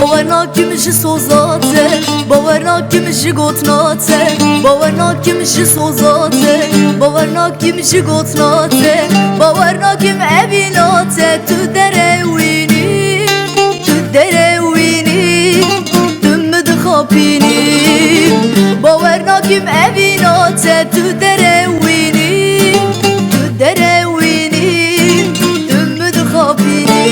باورناکیمش سوزاته باورناکیمش گوتناته باورناکیمش سوزاته باورناکیمش گوتناته باورناکیم evinaته تو دروینی تو دروینی دمد خابینی باورناکیم evinaته تو دروینی تو دروینی دمد خابینی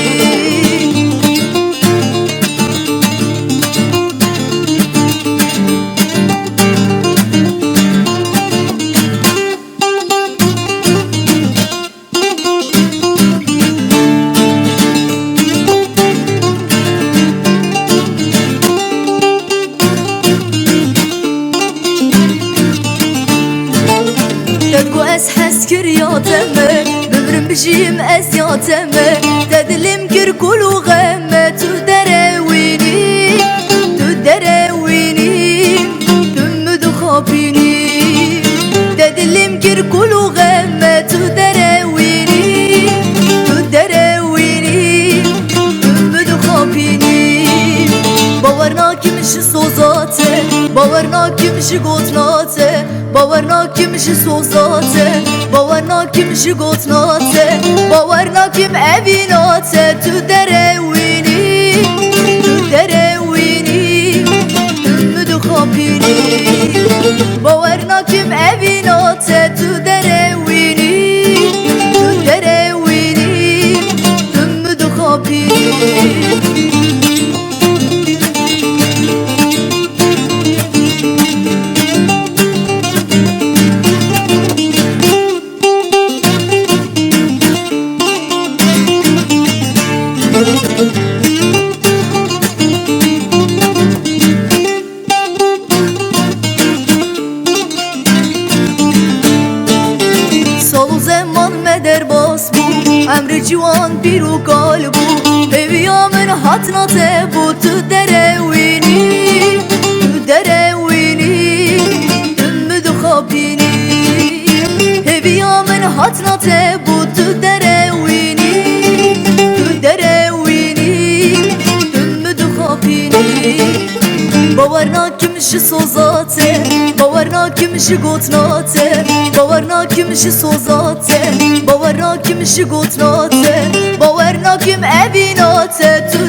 تدقو از حس كرياتمه بمرم بجيم أزياتمه تدلم كر كلو غمه تو درويني تو درويني دمد خابيني تدلم كر كلو غمه تو درويني تو درويني دمد خابيني باورناكيمش سوزاته باورناكيمش گوتناته باورناکیمش سوزاته باورناکیمش گوتناته باورناکیم evinaته تو دروینی تو دروینی دمد خابینی باورناکیم evinaته تو دروینی تو دروینی دمد خابینی سال زمان مدر باس بو امر جوان بیرو قال بو هویا من حتناته بو تو دروینی تو دروینی دمد خابینی هویا من حتناته بو تو دروینی تو دروینی دمد خابینی باورناکیمش سوزاته باورناکیمش گوتناته باورناکیمش سوزاته باورناکیمش گوتناته باورناکیم evinaته تو